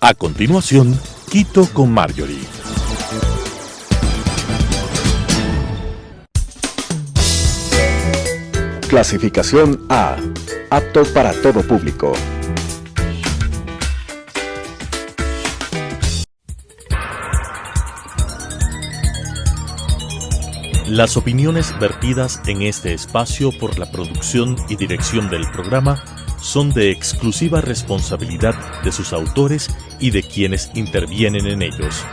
A continuación, Quito con Marjorie. Clasificación A. Apto para todo público. Las opiniones vertidas en este espacio por la producción y dirección del programa son de exclusiva responsabilidad de sus autores y de quienes intervienen en ellos.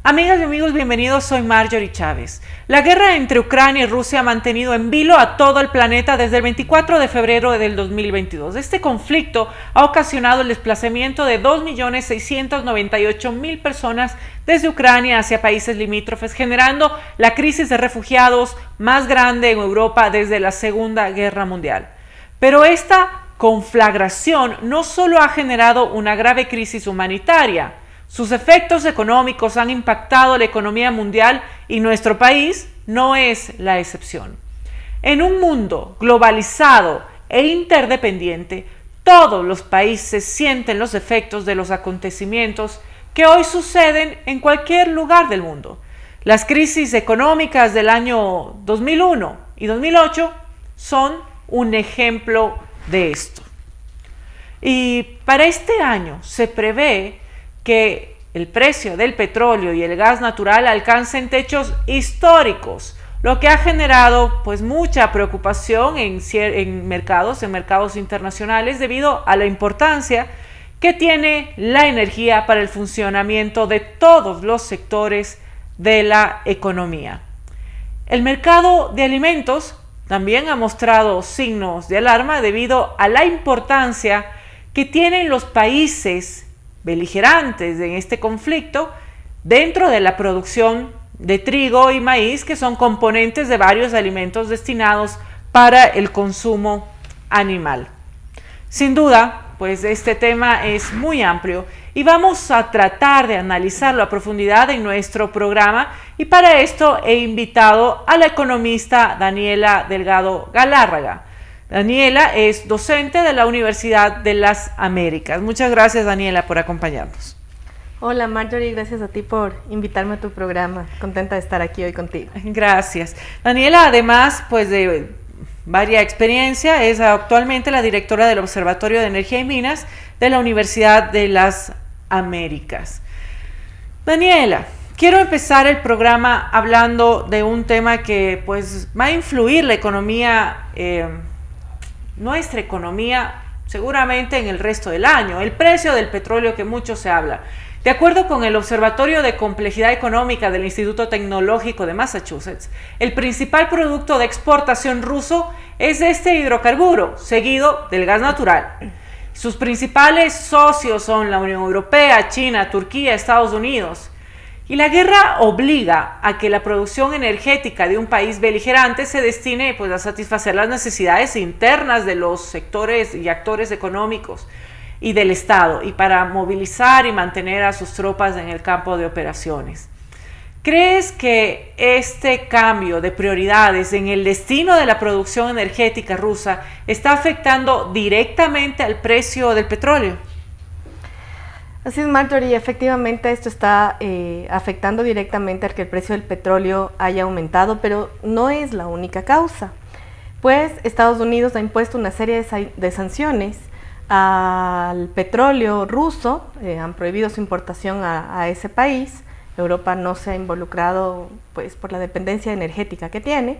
Amigas y amigos, bienvenidos, soy Marjorie Chávez. La guerra entre Ucrania y Rusia ha mantenido en vilo a todo el planeta desde el 24 de febrero del 2022. Este conflicto ha ocasionado el desplazamiento de 2.698.000 personas desde Ucrania hacia países limítrofes, generando la crisis de refugiados más grande en Europa desde la Segunda Guerra Mundial. Pero esta conflagración no solo ha generado una grave crisis humanitaria. Sus efectos económicos han impactado la economía mundial y nuestro país no es la excepción. En un mundo globalizado e interdependiente, todos los países sienten los efectos de los acontecimientos que hoy suceden en cualquier lugar del mundo. Las crisis económicas del año 2001 y 2008 son un ejemplo de esto. Y para este año se prevé que el precio del petróleo y el gas natural alcancen techos históricos, lo que ha generado pues mucha preocupación en mercados internacionales debido a la importancia que tiene la energía para el funcionamiento de todos los sectores de la economía. El mercado de alimentos también ha mostrado signos de alarma debido a la importancia que tienen los países beligerantes en este conflicto dentro de la producción de trigo y maíz, que son componentes de varios alimentos destinados para el consumo animal. Sin duda, pues este tema es muy amplio y vamos a tratar de analizarlo a profundidad en nuestro programa, y para esto he invitado a la economista Daniela Delgado Galárraga. Daniela es docente de la Universidad de las Américas. Muchas gracias, Daniela, por acompañarnos. Hola, Marjorie, gracias a ti por invitarme a tu programa. Contenta de estar aquí hoy contigo. Gracias. Daniela, además pues de varia experiencia, es actualmente la directora del Observatorio de Energía y Minas de la Universidad de las Américas. Daniela, quiero empezar el programa hablando de un tema que pues va a influir la economía, nuestra economía seguramente en el resto del año, el precio del petróleo, que mucho se habla. De acuerdo con el Observatorio de Complejidad Económica del Instituto Tecnológico de Massachusetts, el principal producto de exportación ruso es este hidrocarburo, seguido del gas natural. Sus principales socios son la Unión Europea, China, Turquía, Estados Unidos. Y la guerra obliga a que la producción energética de un país beligerante se destine pues, a satisfacer las necesidades internas de los sectores y actores económicos y del Estado, y para movilizar y mantener a sus tropas en el campo de operaciones. ¿Crees que este cambio de prioridades en el destino de la producción energética rusa está afectando directamente al precio del petróleo? Así es, Marjorie, efectivamente esto está afectando directamente a que el precio del petróleo haya aumentado, pero no es la única causa, pues Estados Unidos ha impuesto una serie de sanciones al petróleo ruso, han prohibido su importación a ese país. Europa no se ha involucrado pues, por la dependencia energética que tiene,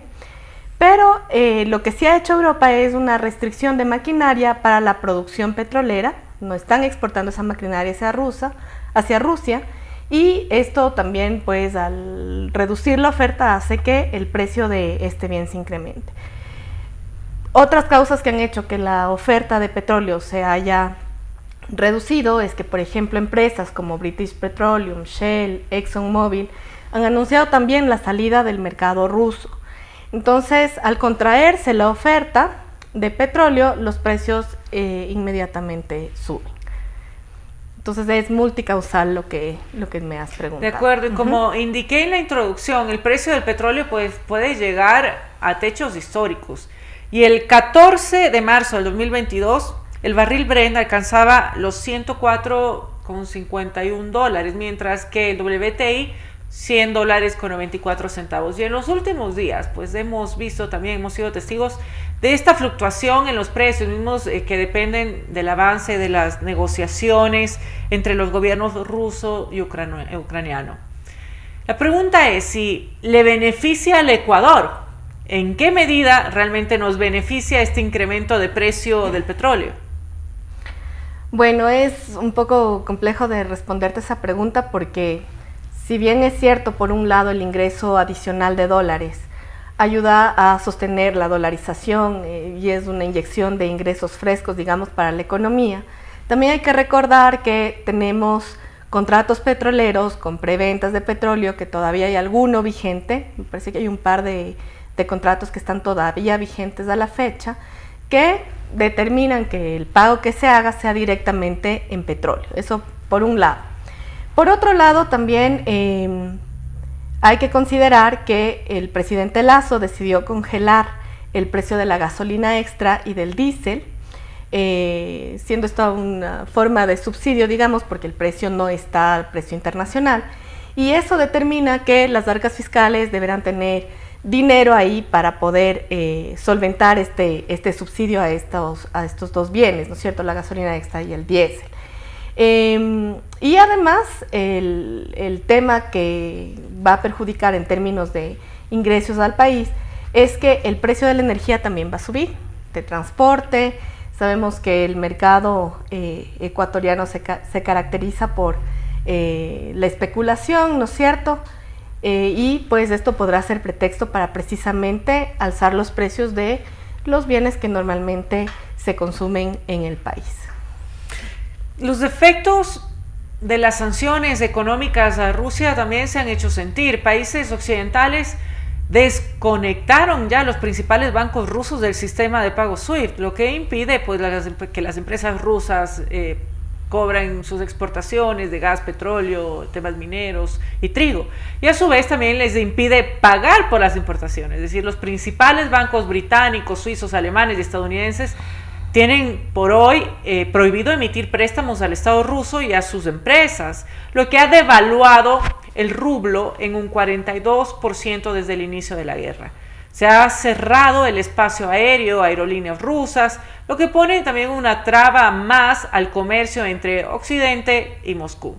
pero lo que sí ha hecho Europa es una restricción de maquinaria para la producción petrolera. No están exportando esa maquinaria hacia Rusia, y esto también pues al reducir la oferta hace que el precio de este bien se incremente. Otras causas que han hecho que la oferta de petróleo se haya reducido es que, por ejemplo, empresas como British Petroleum, Shell, ExxonMobil han anunciado también la salida del mercado ruso. Entonces, al contraerse la oferta, de petróleo, los precios inmediatamente suben. Entonces es multicausal lo que me has preguntado. De acuerdo, y como indiqué en la introducción, el precio del petróleo pues, puede llegar a techos históricos. Y el 14 de marzo del 2022, el barril Brent alcanzaba los $104,51, mientras que el WTI $100,94. Y en los últimos días, pues hemos visto también, hemos sido testigos de esta fluctuación en los precios mismos que dependen del avance de las negociaciones entre los gobiernos ruso y ucraniano. La pregunta es si le beneficia al Ecuador. ¿En qué medida realmente nos beneficia este incremento de precio del petróleo? Bueno, es un poco complejo de responderte esa pregunta porque si bien es cierto, por un lado, el ingreso adicional de dólares ayuda a sostener la dolarización y es una inyección de ingresos frescos, digamos, para la economía, también hay que recordar que tenemos contratos petroleros con preventas de petróleo, que todavía hay alguno vigente, me parece que hay un par de contratos que están todavía vigentes a la fecha, que determinan que el pago que se haga sea directamente en petróleo. Eso por un lado. Por otro lado, también hay que considerar que el presidente Lasso decidió congelar el precio de la gasolina extra y del diésel, siendo esto una forma de subsidio, digamos, porque el precio no está al precio internacional. Y eso determina que las arcas fiscales deberán tener dinero ahí para poder solventar este subsidio a estos dos bienes, ¿no es cierto?, la gasolina extra y el diésel. Y además el tema que va a perjudicar en términos de ingresos al país es que el precio de la energía también va a subir, de transporte. Sabemos que el mercado ecuatoriano se caracteriza por la especulación, ¿no es cierto? Y pues esto podrá ser pretexto para precisamente alzar los precios de los bienes que normalmente se consumen en el país. Los efectos de las sanciones económicas a Rusia también se han hecho sentir. Países occidentales desconectaron ya los principales bancos rusos del sistema de pago SWIFT, lo que impide pues, que las empresas rusas cobran sus exportaciones de gas, petróleo, temas mineros y trigo. Y a su vez también les impide pagar por las importaciones. Es decir, los principales bancos británicos, suizos, alemanes y estadounidenses tienen por hoy prohibido emitir préstamos al Estado ruso y a sus empresas, lo que ha devaluado el rublo en un 42% desde el inicio de la guerra. Se ha cerrado el espacio aéreo a aerolíneas rusas, lo que pone también una traba más al comercio entre Occidente y Moscú.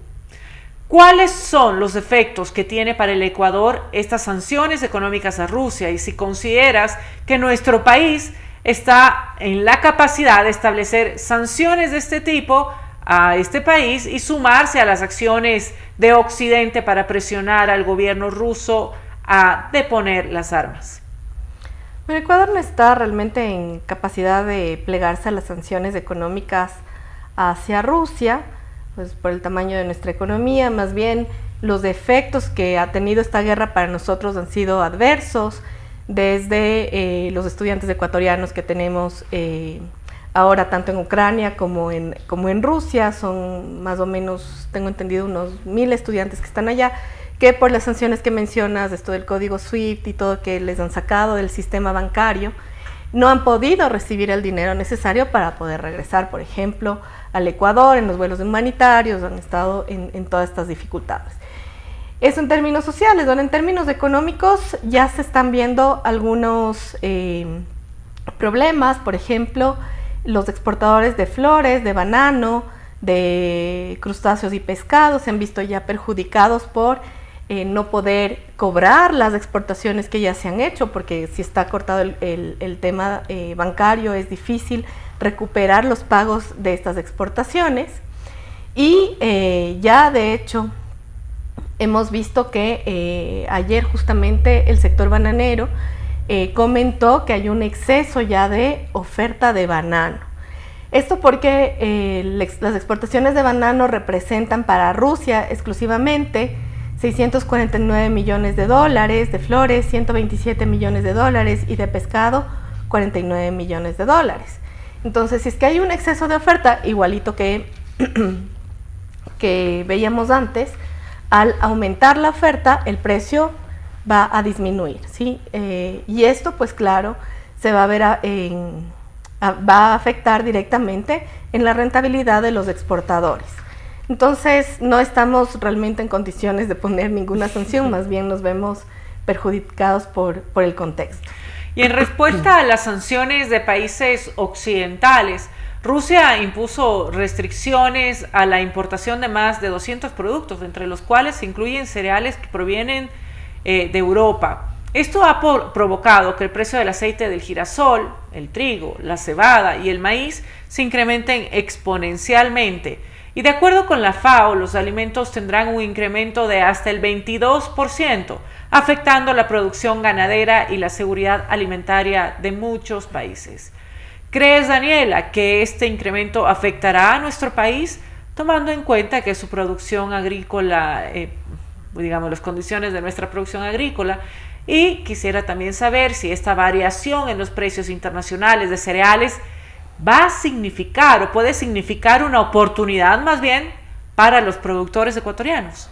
¿Cuáles son los efectos que tiene para el Ecuador estas sanciones económicas a Rusia? Y si consideras que nuestro país está en la capacidad de establecer sanciones de este tipo a este país y sumarse a las acciones de Occidente para presionar al gobierno ruso a deponer las armas. Bueno, Ecuador no está realmente en capacidad de plegarse a las sanciones económicas hacia Rusia, pues por el tamaño de nuestra economía. Más bien los efectos que ha tenido esta guerra para nosotros han sido adversos, desde los estudiantes ecuatorianos que tenemos ahora tanto en Ucrania como en Rusia. Son más o menos, tengo entendido, unos 1,000 estudiantes que están allá, que por las sanciones que mencionas, esto del código SWIFT y todo que les han sacado del sistema bancario, no han podido recibir el dinero necesario para poder regresar, por ejemplo, al Ecuador en los vuelos humanitarios, han estado en todas estas dificultades. Eso en términos sociales. Bueno, en términos económicos ya se están viendo algunos problemas. Por ejemplo, los exportadores de flores, de banano, de crustáceos y pescados se han visto ya perjudicados por no poder cobrar las exportaciones que ya se han hecho, porque si está cortado el tema bancario es difícil recuperar los pagos de estas exportaciones. Y ya de hecho hemos visto que ayer justamente el sector bananero comentó que hay un exceso ya de oferta de banano. Esto porque las exportaciones de banano representan para Rusia exclusivamente $649 millones, de flores $127 millones y de pescado $49 millones. Entonces, si es que hay un exceso de oferta, igualito que veíamos antes, al aumentar la oferta, el precio va a disminuir, ¿sí? Y esto, pues claro, se va a ver va a afectar directamente en la rentabilidad de los exportadores. Entonces, no estamos realmente en condiciones de poner ninguna sanción, más bien nos vemos perjudicados por el contexto. Y en respuesta a las sanciones de países occidentales, Rusia impuso restricciones a la importación de más de 200 productos, entre los cuales se incluyen cereales que provienen de Europa. Esto ha provocado que el precio del aceite del girasol, el trigo, la cebada y el maíz se incrementen exponencialmente. Y de acuerdo con la FAO, los alimentos tendrán un incremento de hasta el 22%, afectando la producción ganadera y la seguridad alimentaria de muchos países. ¿Crees, Daniela, que este incremento afectará a nuestro país, tomando en cuenta que su producción agrícola, digamos, las condiciones de nuestra producción agrícola? Y quisiera también saber si esta variación en los precios internacionales de cereales va a significar o puede significar una oportunidad más bien para los productores ecuatorianos.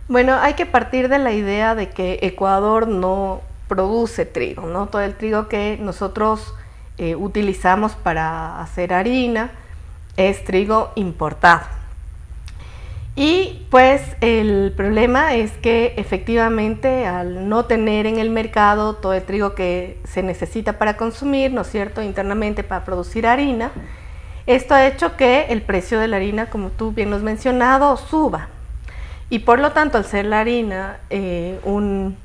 Bueno, hay que partir de la idea de que Ecuador no produce trigo, ¿no? Todo el trigo que nosotros utilizamos para hacer harina es trigo importado. Y pues el problema es que efectivamente al no tener en el mercado todo el trigo que se necesita para consumir, ¿no es cierto?, internamente para producir harina, esto ha hecho que el precio de la harina, como tú bien lo has mencionado, suba. Y por lo tanto, al ser la harina un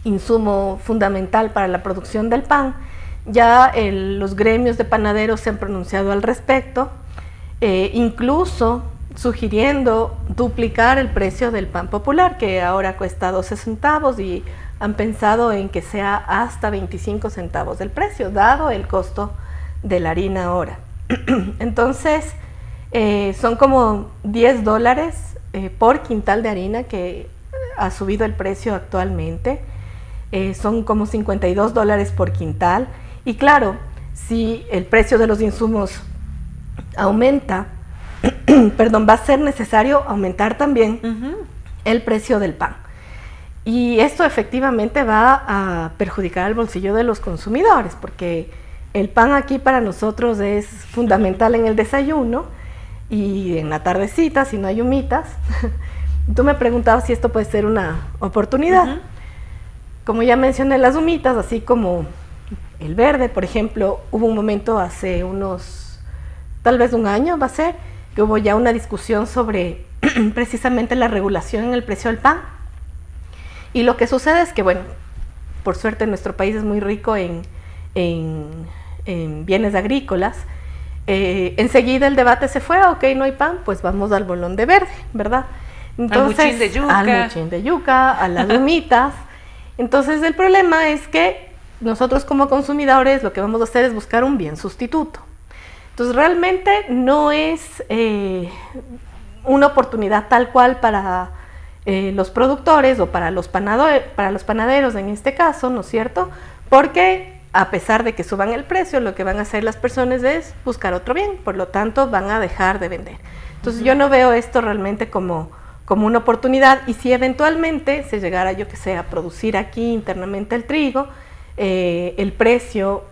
insumo fundamental para la producción del pan, ya los gremios de panaderos se han pronunciado al respecto, incluso sugiriendo duplicar el precio del pan popular, que ahora cuesta 12 centavos, y han pensado en que sea hasta 25 centavos del precio, dado el costo de la harina ahora. Entonces, son como $10 por quintal de harina que ha subido el precio actualmente. Son como $52 por quintal. Y claro, si el precio de los insumos aumenta, va a ser necesario aumentar también el precio del pan. Y esto efectivamente va a perjudicar el bolsillo de los consumidores, porque el pan aquí para nosotros es fundamental en el desayuno y en la tardecita, si no hay humitas. Tú me preguntabas si esto puede ser una oportunidad. Como ya mencioné, las humitas, así como el verde, por ejemplo, hubo un momento hace tal vez un año va a ser, que hubo ya una discusión sobre precisamente la regulación en el precio del pan. Y lo que sucede es que, bueno, por suerte nuestro país es muy rico en bienes agrícolas. Enseguida el debate se fue, ok, no hay pan, pues vamos al bolón de verde, ¿verdad? Entonces, al muchín de yuca, a las humitas. Entonces el problema es que nosotros como consumidores lo que vamos a hacer es buscar un bien sustituto. Entonces realmente no es una oportunidad tal cual para los productores o para los panaderos en este caso, ¿no es cierto? Porque a pesar de que suban el precio, lo que van a hacer las personas es buscar otro bien, por lo tanto van a dejar de vender. Entonces yo no veo esto realmente como una oportunidad, y si eventualmente se llegara, yo que sé, a producir aquí internamente el trigo, el precio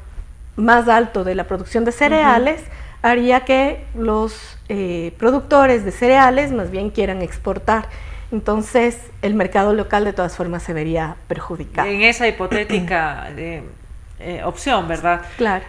más alto de la producción de cereales haría que los productores de cereales más bien quieran exportar. Entonces el mercado local de todas formas se vería perjudicado. En esa hipotética opción, ¿verdad? Claro.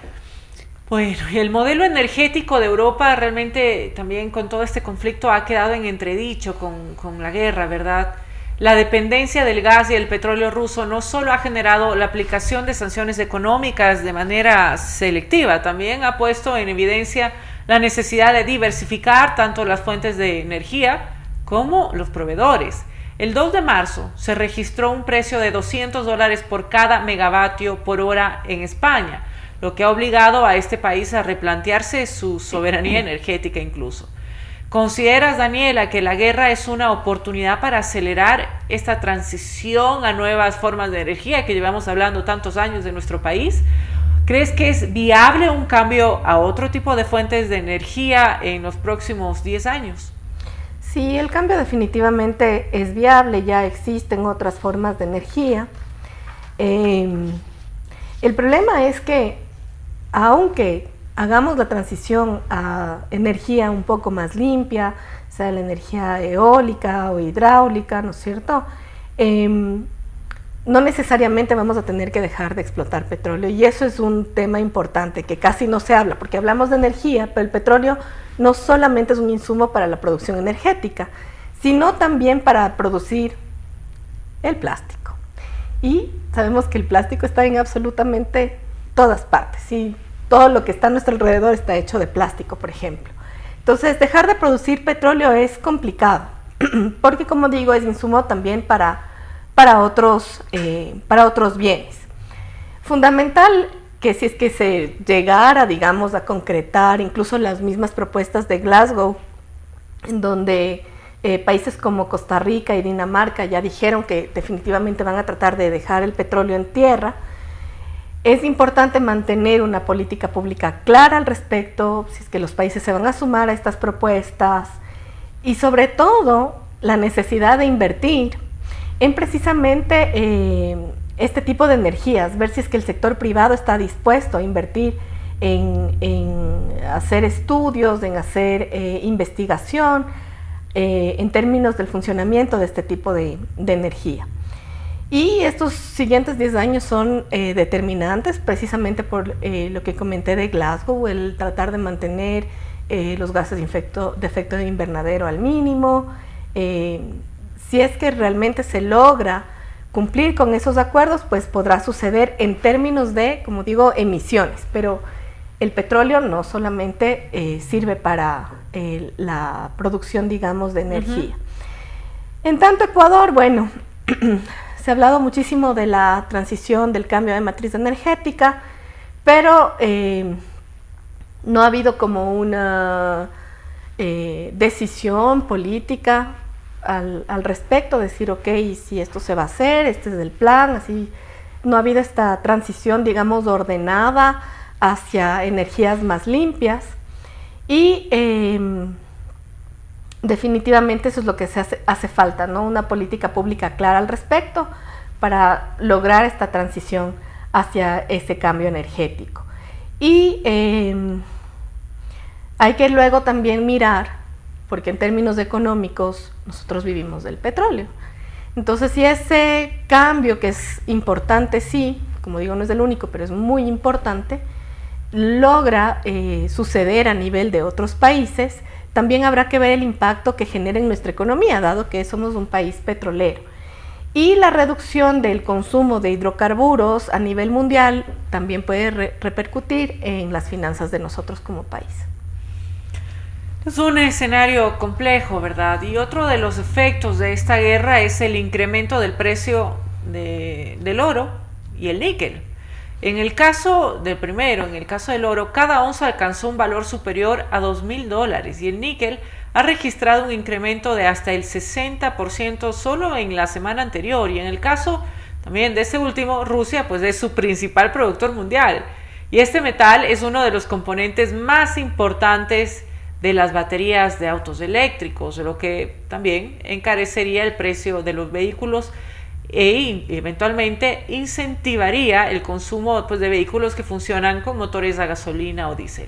Bueno, y el modelo energético de Europa realmente también con todo este conflicto ha quedado en entredicho con la guerra, ¿verdad? La dependencia del gas y el petróleo ruso no solo ha generado la aplicación de sanciones económicas de manera selectiva, también ha puesto en evidencia la necesidad de diversificar tanto las fuentes de energía como los proveedores. El 2 de marzo se registró un precio de $200 por cada megavatio por hora en España, lo que ha obligado a este país a replantearse su soberanía energética incluso. ¿Consideras, Daniela, que la guerra es una oportunidad para acelerar esta transición a nuevas formas de energía que llevamos hablando tantos años de nuestro país? ¿Crees que es viable un cambio a otro tipo de fuentes de energía en los próximos 10 años? Sí, el cambio definitivamente es viable, ya existen otras formas de energía. El problema es que, aunque hagamos la transición a energía un poco más limpia, sea la energía eólica o hidráulica, ¿no es cierto?, no necesariamente vamos a tener que dejar de explotar petróleo, y eso es un tema importante que casi no se habla, porque hablamos de energía, pero el petróleo no solamente es un insumo para la producción energética, sino también para producir el plástico. Y sabemos que el plástico está en absolutamente todas partes, y todo lo que está a nuestro alrededor está hecho de plástico, por ejemplo. Entonces, dejar de producir petróleo es complicado, porque, como digo, es insumo también para otros bienes. Fundamental que si es que se llegara, digamos, a concretar incluso las mismas propuestas de Glasgow, en donde países como Costa Rica y Dinamarca ya dijeron que definitivamente van a tratar de dejar el petróleo en tierra, es importante mantener una política pública clara al respecto, si es que los países se van a sumar a estas propuestas, y sobre todo la necesidad de invertir en precisamente este tipo de energías, ver si es que el sector privado está dispuesto a invertir en hacer estudios, en hacer investigación en términos del funcionamiento de este tipo de energía. Y estos siguientes 10 años son determinantes precisamente por lo que comenté de Glasgow, el tratar de mantener los gases de efecto de invernadero al mínimo. Si es que realmente se logra cumplir con esos acuerdos, pues podrá suceder en términos de, como digo, emisiones, pero el petróleo no solamente sirve para la producción, digamos, de energía. En tanto, Ecuador, bueno, se ha hablado muchísimo de la transición, del cambio de matriz energética, pero no ha habido como una decisión política al respecto, decir, ok, si esto se va a hacer, este es el plan, así no ha habido esta transición, digamos, ordenada hacia energías más limpias, y definitivamente eso es lo que hace falta, ¿no? Una política pública clara al respecto para lograr esta transición hacia ese cambio energético. Y hay que luego también mirar, porque en términos económicos nosotros vivimos del petróleo. Entonces, si ese cambio, que es importante, sí, como digo, no es el único, pero es muy importante, logra suceder a nivel de otros países, también habrá que ver el impacto que genera en nuestra economía, dado que somos un país petrolero. Y la reducción del consumo de hidrocarburos a nivel mundial también puede repercutir en las finanzas de nosotros como país. Es un escenario complejo, ¿verdad? Y otro de los efectos de esta guerra es el incremento del precio del oro y el níquel. En el caso del primero, en el caso del oro, cada onza alcanzó un valor superior a $2,000 y el níquel ha registrado un incremento de hasta el 60% solo en la semana anterior. Y en el caso también de este último, Rusia pues es su principal productor mundial. Y este metal es uno de los componentes más importantes de las baterías de autos eléctricos, lo que también encarecería el precio de los vehículos e eventualmente incentivaría el consumo pues, de vehículos que funcionan con motores a gasolina o diésel.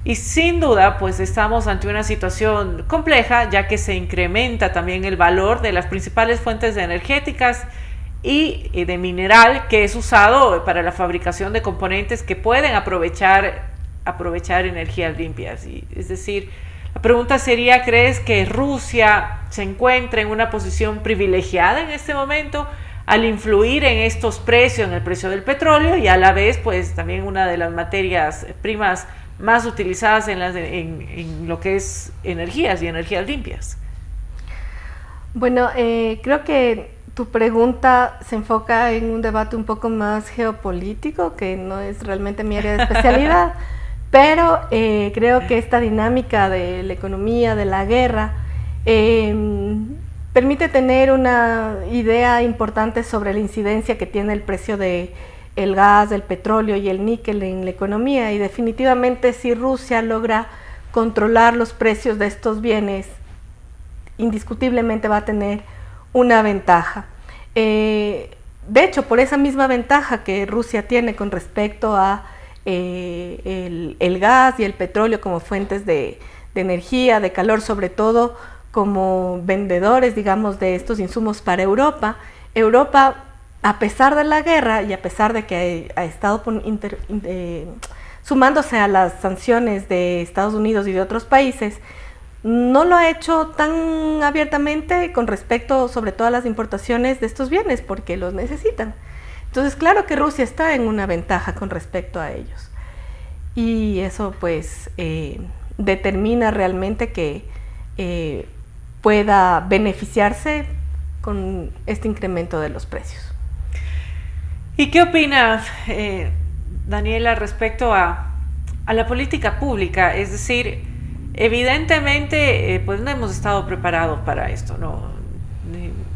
Y sin duda, pues estamos ante una situación compleja, ya que se incrementa también el valor de las principales fuentes energéticas y de mineral que es usado para la fabricación de componentes que pueden aprovechar energías limpias. Y, es decir, la pregunta sería, ¿crees que Rusia se encuentra en una posición privilegiada en este momento al influir en estos precios, en el precio del petróleo y a la vez pues también una de las materias primas más utilizadas en lo que es energías y energías limpias? Bueno, creo que tu pregunta se enfoca en un debate un poco más geopolítico, que no es realmente mi área de especialidad, pero creo que esta dinámica de la economía, de la guerra, permite tener una idea importante sobre la incidencia que tiene el precio de el gas, el petróleo y el níquel en la economía, y definitivamente si Rusia logra controlar los precios de estos bienes, indiscutiblemente va a tener una ventaja. De hecho, por esa misma ventaja que Rusia tiene con respecto a el gas y el petróleo como fuentes de energía, de calor, sobre todo como vendedores, digamos, de estos insumos para Europa, a pesar de la guerra y a pesar de que ha estado sumándose a las sanciones de Estados Unidos y de otros países, no lo ha hecho tan abiertamente con respecto sobre todo a las importaciones de estos bienes, porque los necesitan. Entonces, claro que Rusia está en una ventaja con respecto a ellos. Y eso pues determina realmente que pueda beneficiarse con este incremento de los precios. ¿Y qué opina Daniela respecto a la política pública? Es decir, evidentemente pues no hemos estado preparados para esto, ¿no?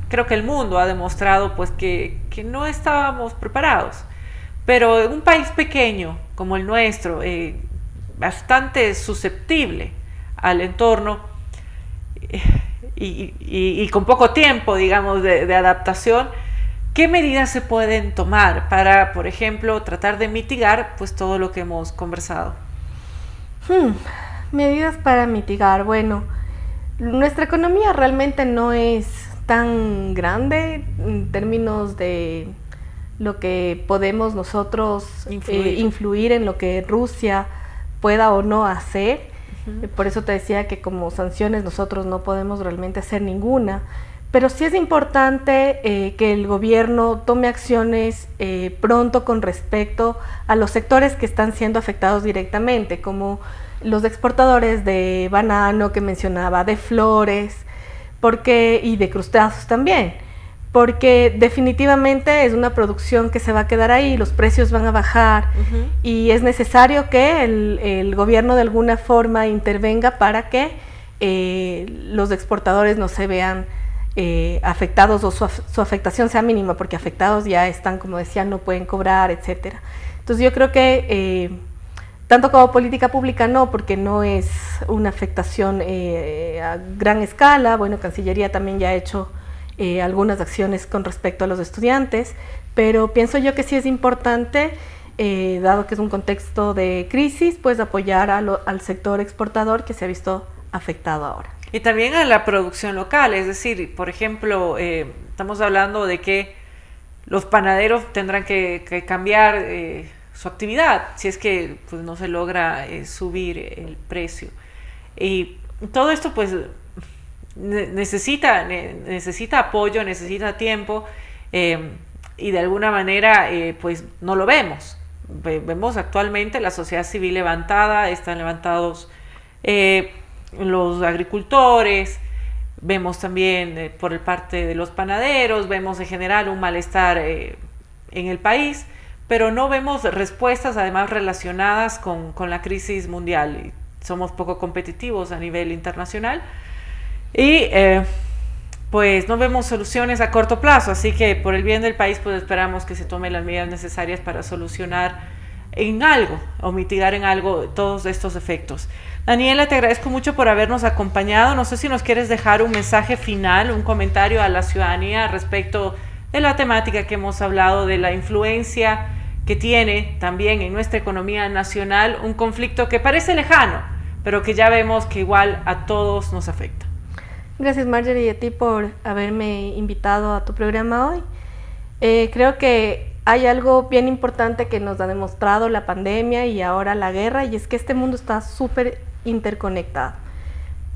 Creo que el mundo ha demostrado pues que no estábamos preparados, pero en un país pequeño como el nuestro, bastante susceptible al entorno y con poco tiempo, digamos, de adaptación, ¿qué medidas se pueden tomar para, por ejemplo, tratar de mitigar pues todo lo que hemos conversado? Medidas para mitigar. Bueno, nuestra economía realmente no es tan grande en términos de lo que podemos nosotros influir en lo que Rusia pueda o no hacer. Por eso te decía que como sanciones nosotros no podemos realmente hacer ninguna. Pero sí es importante que el gobierno tome acciones pronto con respecto a los sectores que están siendo afectados directamente, como los exportadores de banano que mencionaba, de flores, y de crustáceos también, porque definitivamente es una producción que se va a quedar ahí, los precios van a bajar y es necesario que el gobierno de alguna forma intervenga para que los exportadores no se vean afectados o su afectación sea mínima, porque afectados ya están, como decía, no pueden cobrar, etcétera. Entonces yo creo que tanto como política pública no, porque no es una afectación a gran escala. Bueno, Cancillería también ya ha hecho algunas acciones con respecto a los estudiantes, pero pienso yo que sí es importante, dado que es un contexto de crisis, pues apoyar al sector exportador que se ha visto afectado ahora. Y también a la producción local, es decir, por ejemplo, estamos hablando de que los panaderos tendrán que cambiar su actividad si es que pues, no se logra subir el precio. Y todo esto pues necesita apoyo, necesita tiempo y de alguna manera pues no lo vemos. Vemos actualmente la sociedad civil levantada, están levantados los agricultores, vemos también por parte de los panaderos, vemos en general un malestar en el país, pero no vemos respuestas además relacionadas con la crisis mundial. Somos poco competitivos a nivel internacional y pues no vemos soluciones a corto plazo, así que por el bien del país pues esperamos que se tomen las medidas necesarias para solucionar en algo o mitigar en algo todos estos efectos. Daniela, te agradezco mucho por habernos acompañado. No sé si nos quieres dejar un mensaje final, un comentario a la ciudadanía respecto de la temática que hemos hablado, de la influencia que tiene también en nuestra economía nacional un conflicto que parece lejano, pero que ya vemos que igual a todos nos afecta. Gracias, Marjorie, y a ti por haberme invitado a tu programa hoy. Creo que hay algo bien importante que nos ha demostrado la pandemia y ahora la guerra, y es que este mundo está súper interconectado.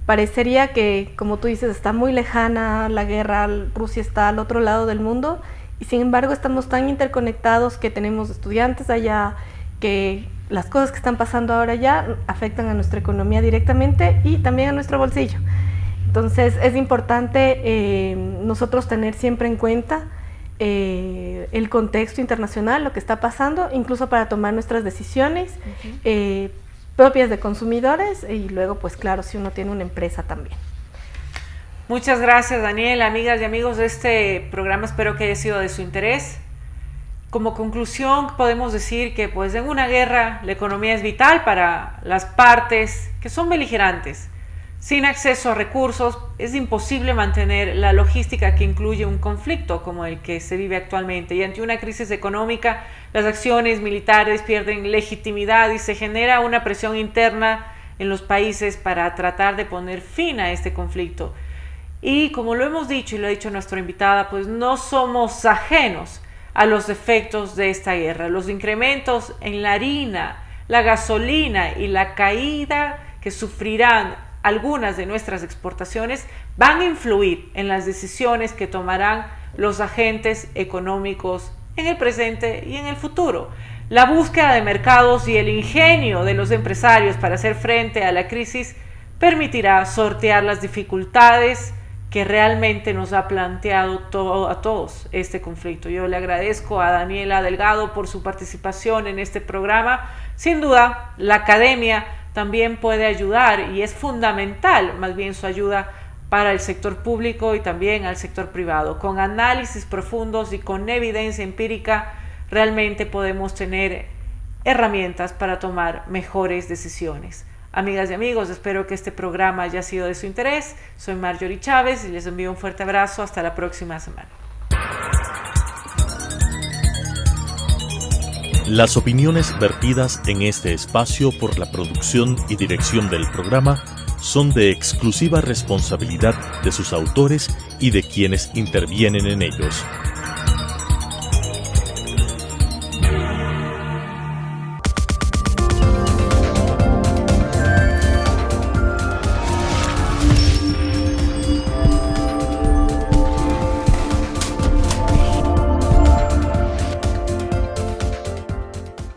Parecería que, como tú dices, está muy lejana la guerra, Rusia está al otro lado del mundo, y sin embargo estamos tan interconectados que tenemos estudiantes allá, que las cosas que están pasando ahora ya afectan a nuestra economía directamente y también a nuestro bolsillo. Entonces es importante nosotros tener siempre en cuenta el contexto internacional, lo que está pasando, incluso para tomar nuestras decisiones propias de consumidores y luego, pues claro, si uno tiene una empresa también. Muchas gracias, Daniela. Amigas y amigos de este programa, espero que haya sido de su interés. Como conclusión podemos decir que pues en una guerra la economía es vital para las partes que son beligerantes. Sin acceso a recursos es imposible mantener la logística que incluye un conflicto como el que se vive actualmente, y ante una crisis económica las acciones militares pierden legitimidad y se genera una presión interna en los países para tratar de poner fin a este conflicto. Y como lo hemos dicho y lo ha dicho nuestra invitada, pues no somos ajenos a los efectos de esta guerra. Los incrementos en la harina, la gasolina y la caída que sufrirán algunas de nuestras exportaciones van a influir en las decisiones que tomarán los agentes económicos en el presente y en el futuro. La búsqueda de mercados y el ingenio de los empresarios para hacer frente a la crisis permitirá sortear las dificultades que realmente nos ha planteado a todos este conflicto. Yo le agradezco a Daniela Delgado por su participación en este programa. Sin duda, la academia también puede ayudar y es fundamental, más bien su ayuda para el sector público y también al sector privado. Con análisis profundos y con evidencia empírica, realmente podemos tener herramientas para tomar mejores decisiones. Amigas y amigos, espero que este programa haya sido de su interés. Soy Marjorie Chávez y les envío un fuerte abrazo. Hasta la próxima semana. Las opiniones vertidas en este espacio por la producción y dirección del programa son de exclusiva responsabilidad de sus autores y de quienes intervienen en ellos.